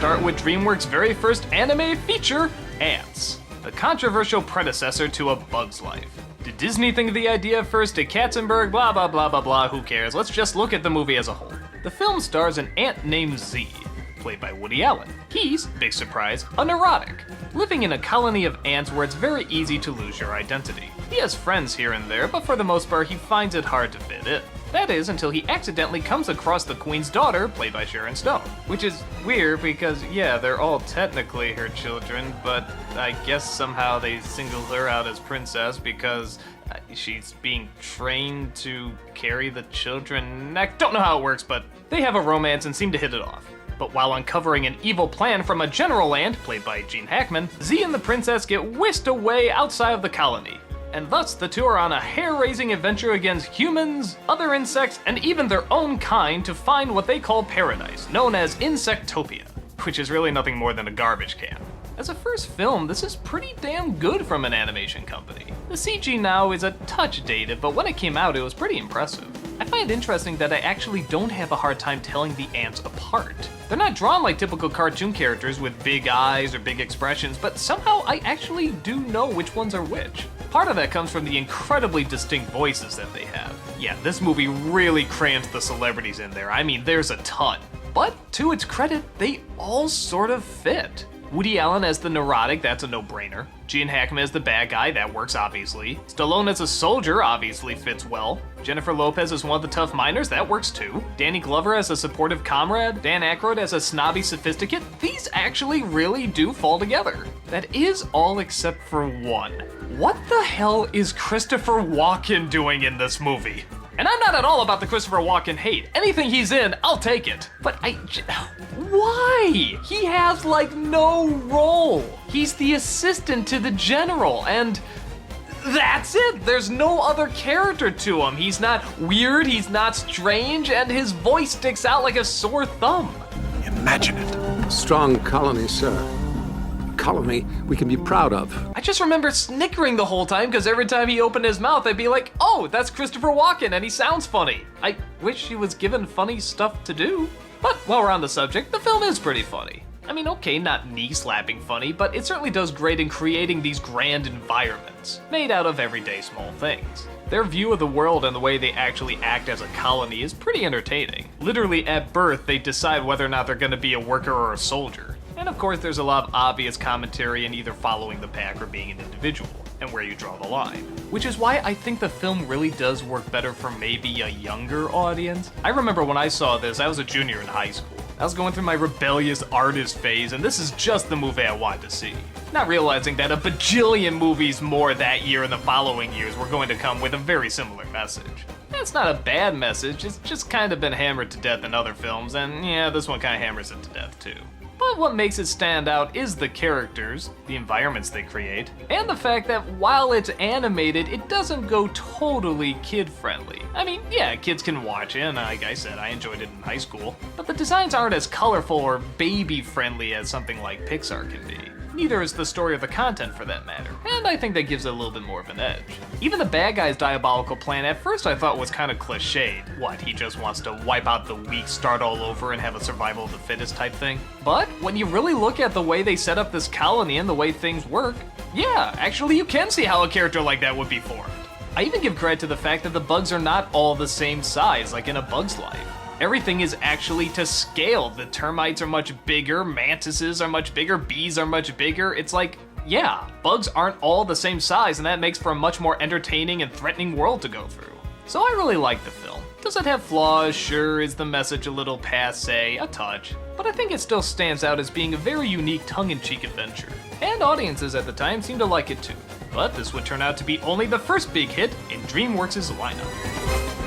start with Dreamworks' very first anime feature, Antz, the controversial predecessor to A Bug's Life. Did Disney think of the idea first? Did Katzenberg? Blah blah blah blah blah, who cares? Let's just look at the movie as a whole. The film stars an ant named Z, played by Woody Allen. He's, big surprise, a neurotic, living in a colony of ants where it's very easy to lose your identity. He has friends here and there, but for the most part he finds it hard to fit in. That is, until he accidentally comes across the Queen's daughter, played by Sharon Stone. Which is weird because, yeah, they're all technically her children, but I guess somehow they singled her out as princess because she's being trained to carry the children. I don't know how it works, but they have a romance and seem to hit it off. But while uncovering an evil plan from a general land, played by Gene Hackman, Z and the princess get whisked away outside of the colony. And thus, the two are on a hair-raising adventure against humans, other insects, and even their own kind to find what they call paradise, known as Insectopia, which is really nothing more than a garbage can. As a first film, this is pretty damn good from an animation company. The CG now is a touch dated, but when it came out, it was pretty impressive. I find it interesting that I actually don't have a hard time telling the ants apart. They're not drawn like typical cartoon characters with big eyes or big expressions, but somehow I actually do know which ones are which. Part of that comes from the incredibly distinct voices that they have. Yeah, this movie really crams the celebrities in there. I mean, there's a ton. But to its credit, they all sort of fit. Woody Allen as the neurotic, that's a no-brainer. Gene Hackman as the bad guy, that works obviously. Stallone as a soldier obviously fits well. Jennifer Lopez as one of the tough miners, that works too. Danny Glover as a supportive comrade. Dan Aykroyd as a snobby sophisticate. These actually really do fall together. That is all except for one. What the hell is Christopher Walken doing in this movie? And I'm not at all about the Christopher Walken hate. Anything he's in, I'll take it. But why? He has like no role. He's the assistant to the general, and that's it. There's no other character to him. He's not weird, he's not strange, and his voice sticks out like a sore thumb. Imagine it. Strong colony, sir. Colony we can be proud of. I just remember snickering the whole time because every time he opened his mouth, I'd be like, oh, that's Christopher Walken and he sounds funny. I wish he was given funny stuff to do. But while we're on the subject, the film is pretty funny. I mean, okay, not knee-slapping funny, but it certainly does great in creating these grand environments, made out of everyday small things. Their view of the world and the way they actually act as a colony is pretty entertaining. Literally, at birth, they decide whether or not they're gonna be a worker or a soldier. And of course, there's a lot of obvious commentary in either following the pack or being an individual, and where you draw the line. Which is why I think the film really does work better for maybe a younger audience. I remember when I saw this, I was a junior in high school. I was going through my rebellious artist phase, and this is just the movie I wanted to see. Not realizing that a bajillion movies more that year and the following years were going to come with a very similar message. It's not a bad message, it's just kind of been hammered to death in other films, and yeah, this one kind of hammers it to death too. But what makes it stand out is the characters, the environments they create, and the fact that while it's animated, it doesn't go totally kid-friendly. I mean, yeah, kids can watch it, and like I said, I enjoyed it in high school, but the designs aren't as colorful or baby-friendly as something like Pixar can be. Neither is the story or the content for that matter, and I think that gives it a little bit more of an edge. Even the bad guy's diabolical plan at first I thought was kind of cliched. What, he just wants to wipe out the weak, start all over, and have a survival of the fittest type thing? But when you really look at the way they set up this colony and the way things work, yeah, actually you can see how a character like that would be formed. I even give credit to the fact that the bugs are not all the same size like in A Bug's Life. Everything is actually to scale. The termites are much bigger, mantises are much bigger, bees are much bigger. It's like, yeah, bugs aren't all the same size, and that makes for a much more entertaining and threatening world to go through. So I really like the film. Does it have flaws? Sure. Is the message a little passé? A touch. But I think it still stands out as being a very unique tongue-in-cheek adventure. And audiences at the time seem to like it too. But this would turn out to be only the first big hit in Dreamworks' lineup.